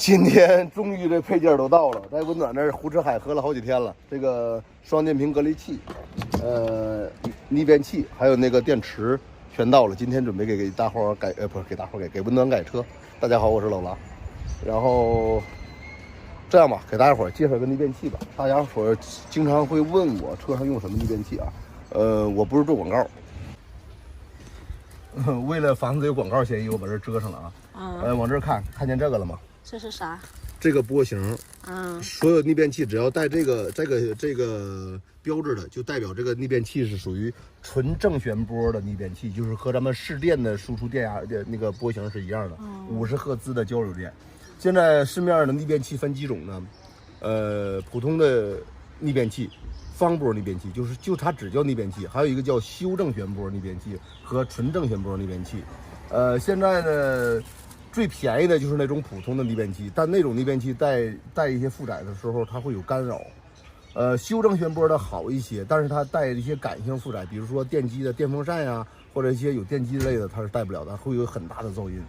今天终于这配件都到了，在温暖那儿胡吃海喝了好几天了。这个双电瓶隔离器，逆变器，还有那个电池全到了。今天准备给大伙儿改，不是给大伙儿给温暖改车。大家好，我是老狼。然后这样吧，给大家伙儿介绍个逆变器吧。大家伙儿经常会问我车上用什么逆变器啊？我不是做广告。为了防止有广告嫌疑，我把这遮上了啊。往这儿看见这个了吗？这是啥？这个波形，所有逆变器只要带这个标志的，就代表这个逆变器是属于纯正弦波的逆变器，就是和咱们市电的输出电压的那个波形是一样的，50赫兹的交流电。现在市面上的逆变器分几种呢？普通的逆变器。方波逆变器就它只叫逆变器，还有一个叫修正弦波逆变器和纯正弦波逆变器。现在呢，最便宜的就是那种普通的逆变器，但那种逆变器带一些负载的时候，它会有干扰。修正弦波的好一些，但是它带一些感性负载，比如说电机的电风扇呀，或者一些有电机之类的，它是带不了的，会有很大的噪音。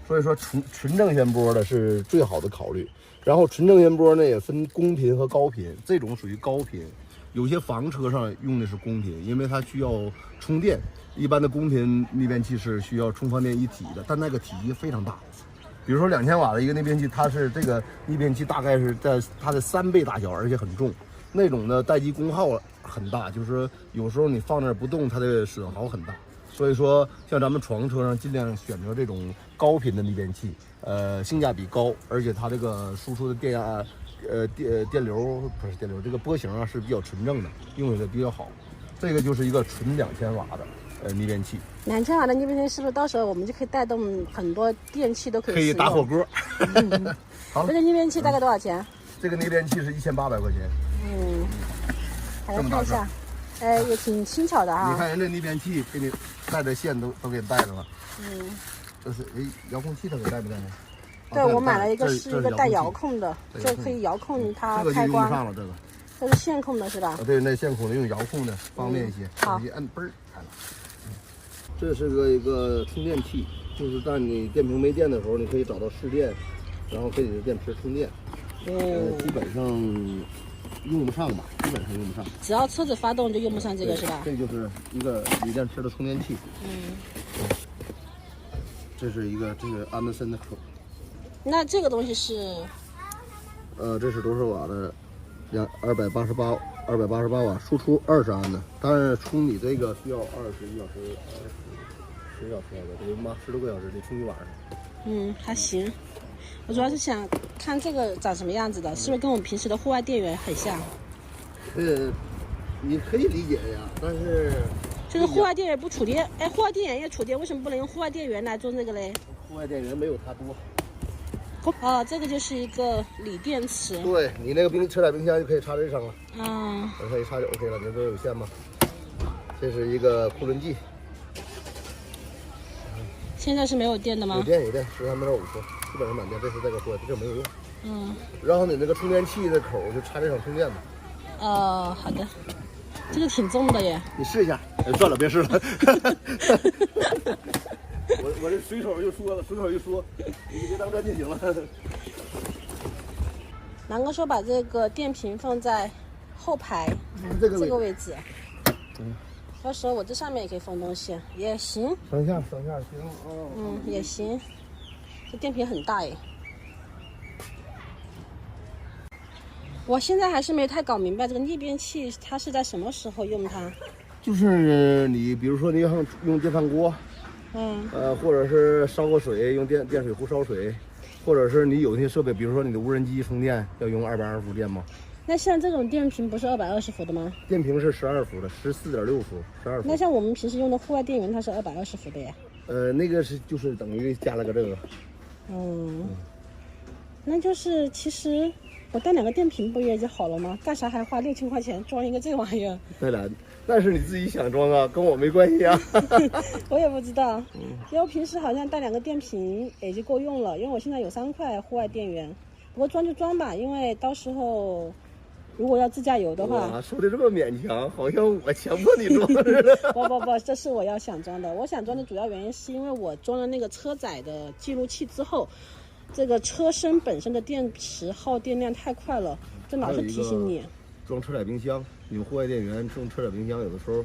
所以说纯正弦波的是最好的考虑。然后纯正弦波呢也分公频和高频，这种属于高频。有些房车上用的是公频，因为它需要充电。一般的公频逆变器是需要充放电一体的，但那个体积非常大。比如说2000瓦的一个逆变器，它是这个逆变器大概是在它的3倍大小，而且很重。那种的待机功耗很大，就是说有时候你放那儿不动，它的损耗很大。所以说，像咱们床车上尽量选择这种高频的逆变器，性价比高，而且它这个输出的电压。电流不是电流，这个波形啊是比较纯正的，用起来比较好。这个就是一个纯2000瓦的逆变器。2000瓦的逆变器是不是到时候我们就可以带动很多电器都可以使用？可以打火锅。好了，这个逆变器大概多少钱？这个逆变器是1800块钱。来看一下，也挺轻巧的啊。你看人这逆变器给你带的线都给带着了。这是遥控器它给带不带呢？对，我买了一个是一个带遥控的，就可以遥控它开关。这个就用上了，这是线控的是吧？对，那线控的用遥控的方便一些，直接按嘣儿开了。这是一个充电器，就是在你电瓶没电的时候，你可以找到市电，然后给你的电池充电。基本上用不上吧，基本上用不上。只要车子发动就用不上这个是吧？这就是一个锂电池的充电器。这是安德森的口。那这个东西是，这是多少瓦的？288瓦，输出20安的。但是充你这个需要21小时，10小时了，得妈10多个小时，得充一晚上。还行。我主要是想看这个长什么样子的，是不是跟我们平时的户外电源很像？你可以理解呀，但是这个户外电源不储电，户外电源也储电，为什么不能用户外电源来做这个嘞？户外电源没有它多。这个就是一个锂电池。对，你那个车载冰箱就可以插这上了。我可以插就 OK 了。你这有线吗？这是一个库仑计。现在是没有电的吗？有电，13.5伏，基本上满电。这是这个说的，这没有用。然后你那个充电器的口就插这上充电的。好的。这个挺重的耶。你试一下。算了，别试了。我这随手就说，你别当真就行了。南哥说把这个电瓶放在后排这个位置，到时候我这上面也可以放东西，也行。上下行。也行。这电瓶很大耶。我现在还是没太搞明白这个逆变器它是在什么时候用它。就是你比如说你用电饭锅。或者是烧个水，用电水壶烧水，或者是你有些设备，比如说你的无人机充电要用220伏电吗？那像这种电瓶不是220伏的吗？电瓶是12伏的，14.6伏，12伏。那像我们平时用的户外电源，它是220伏的呀。那个就是等于加了个这个。那就是其实我带2个电瓶不也就好了吗？干啥还花6000块钱装一个这玩意儿？当然。但是你自己想装啊，跟我没关系啊。我也不知道，因为我平时好像带2个电瓶也就够用了，因为我现在有3块户外电源。不过装就装吧，因为到时候如果要自驾游的话，说的这么勉强，好像我强迫你装似的。不，这是我要想装的。我想装的主要原因是因为我装了那个车载的记录器之后，这个车身本身的电池耗电量太快了，这老是提醒你。装车载冰箱，有户外电源装车载冰箱，有的时候，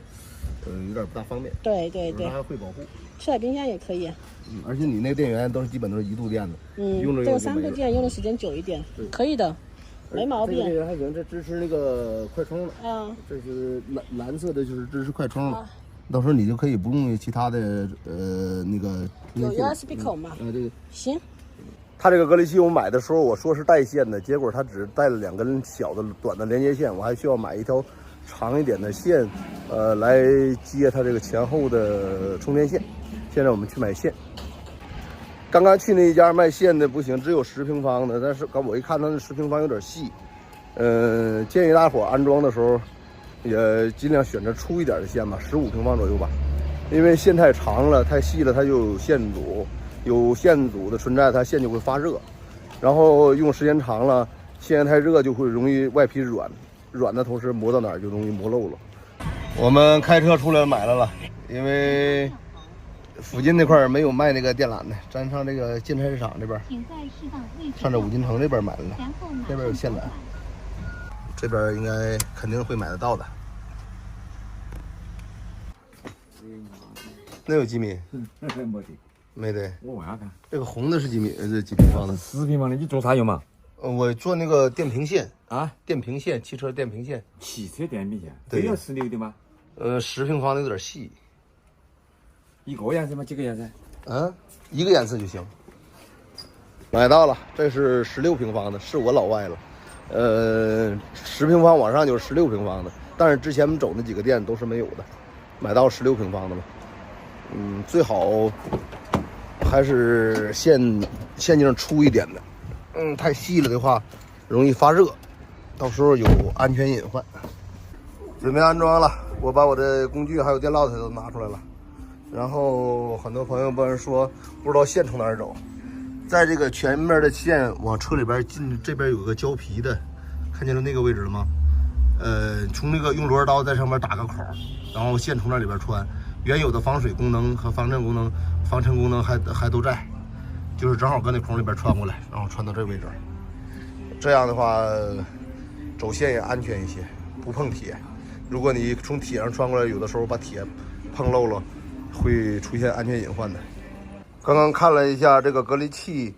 有点不大方便。对对对，它会保护。车载冰箱也可以。而且你那个电源基本都是1度电的。用着这个3度电用的时间久一点，可以的，没毛病。这个电源还行，这支持那个快充了。这是蓝色的，就是支持快充了。到时候你就可以不用其他的那个。有 USB 口嘛？对。行。它这个隔离器我买的时候我说是带线的，结果它只带了2根小的短的连接线，我还需要买一条长一点的线，来接它这个前后的充电线。现在我们去买线。刚刚去那一家卖线的不行，只有10平方的，但是我一看它那10平方有点细，建议大伙安装的时候也尽量选择粗一点的线吧，15平方左右吧，因为线太长了、太细了，它就有线阻。有线阻的存在，它线就会发热，然后用时间长了，线太热就会容易外皮软的同时磨到哪儿就容易磨漏了。我们开车出来买来了，因为附近那块没有卖那个电缆的，咱上这个建材市场这边，上这五金城这边买了，这边有线缆，这边应该肯定会买得到的。那有几米？没得，我问下看。这个红的是几米？几平方的？10平方的，你做啥用嘛？我做那个电平线啊，电平线，汽车电平线。汽车电平线，对，要16的吗？10平方的有点细。一个颜色吗？几个颜色？一个颜色就行。买到了，这是16平方的，是我老外了。10平方往上就是16平方的，但是之前我们走那几个店都是没有的，买到16平方的了。最好还是线径粗一点的，太细了的话容易发热，到时候有安全隐患。准备安装了，我把我的工具还有电烙铁都拿出来了。然后很多朋友问说不知道线从哪儿走，在这个前面的线往车里边进，这边有个胶皮的，看见了那个位置了吗？从那个用螺丝刀在上面打个口，然后线从那里边穿。原有的防水功能和防尘功能还都在，就是正好搁那孔里边穿过来，然后穿到这个位置。这样的话，走线也安全一些，不碰铁。如果你从铁上穿过来，有的时候把铁碰漏了，会出现安全隐患的。刚刚看了一下这个隔离器，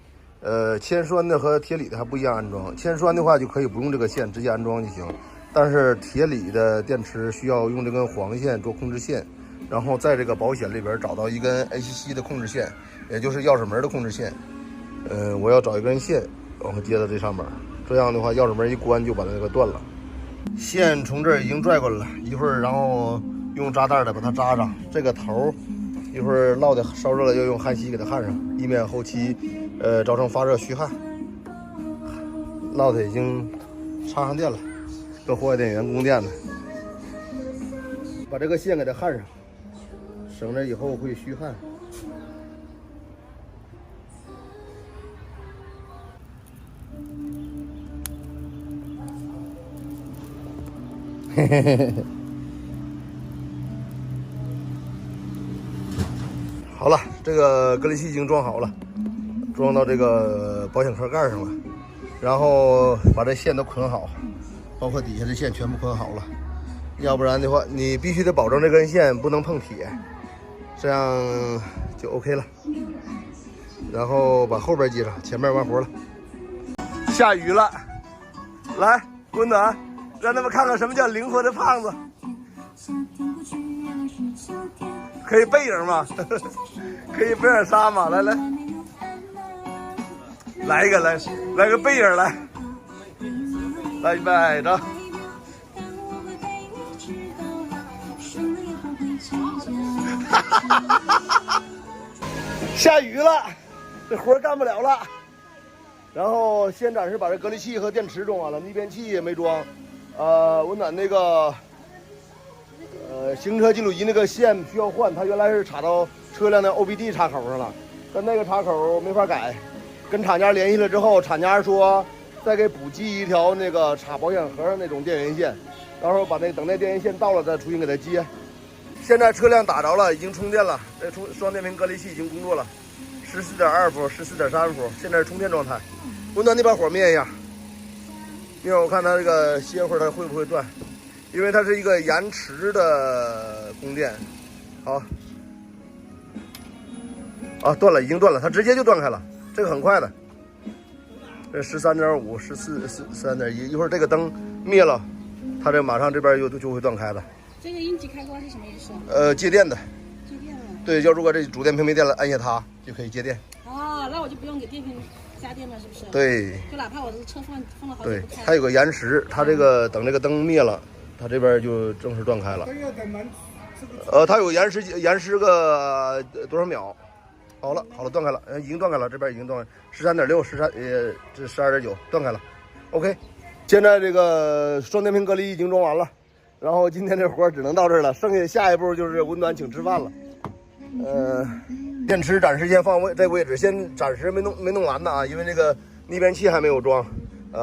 铅酸的和铁锂的还不一样安装。铅酸的话就可以不用这个线，直接安装就行。但是铁锂的电池需要用这根黄线做控制线。然后在这个保险里边找到一根 AC 的控制线，也就是钥匙门的控制线。我要找一根线，然后接到这上面，这样的话钥匙门一关就把那个断了。线从这儿已经拽过来了，一会儿然后用扎带的把它扎上。这个头一会儿烙的烧热了，要用焊锡给它焊上，以免后期造成发热虚焊。烙的已经插上电了，跟户外电源供电的，把这个线给它焊上。省着以后会虚焊。嘿嘿嘿嘿。好了，这个隔离器已经装好了，装到这个保险壳盖上了，然后把这线都捆好，包括底下的线全部捆好了。要不然的话，你必须得保证这根线不能碰铁。这样就 OK 了，然后把后边系上，前面完活了。下雨了，来，温暖，让他们看看什么叫灵活的胖子。可以背影吗？可以背影杀吗？来，来一个，来个背影来，来预备着。下雨了，这活干不了了。然后先暂时把这隔离器和电池装完了，逆变器也没装。温暖那个行车记录仪那个线需要换，它原来是插到车辆的 OBD 插口上了，但那个插口没法改。跟厂家联系了之后，厂家说再给补寄一条那个插保险盒上那种电源线，到时候把等那电源线到了再重新给它接。现在车辆打着了，已经充电了，这双电瓶隔离器已经工作了， 14.2伏、14.3伏，现在是充电状态。温暖，你把火灭一下，因为我看它这个歇会儿它会不会断，因为它是一个延迟的供电。好，啊，断了，已经断了，它直接就断开了，这个很快的。这13.5、13.1，一会儿这个灯灭了，它这马上这边就会断开了。这个应急开关是什么意思？接电的。接电了。对，要如果这主电瓶没电了，按下它就可以接电。哦，那我就不用给电瓶加电了，是不是？对。就哪怕我这个车放了好久对不开。它有个延时，它这个等这个灯灭了，它这边就正式断开了。它有延时个多少秒？好了，断开了，已经断开了，这边已经断13.6、这12.9断开了。OK， 现在这个双电瓶隔离已经装完了，然后今天这活只能到这儿了，剩下下一步就是温暖请吃饭了。电池暂时先放这个位置，暂时没弄完呢啊，因为这个逆变器还没有装，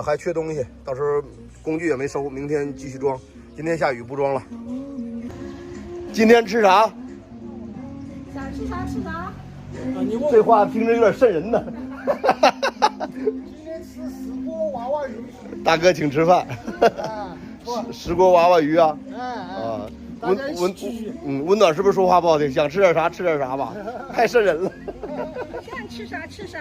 还缺东西，到时候工具也没收，明天继续装。今天下雨不装了。今天吃啥？想吃啥吃啥。这话听着有点瘆人呢。今天吃石锅娃娃鱼。大哥请吃饭。石锅娃娃鱼啊。啊。温暖是不是说话不好听？想吃点啥吃点啥吧，太瘆人了。想吃啥吃啥。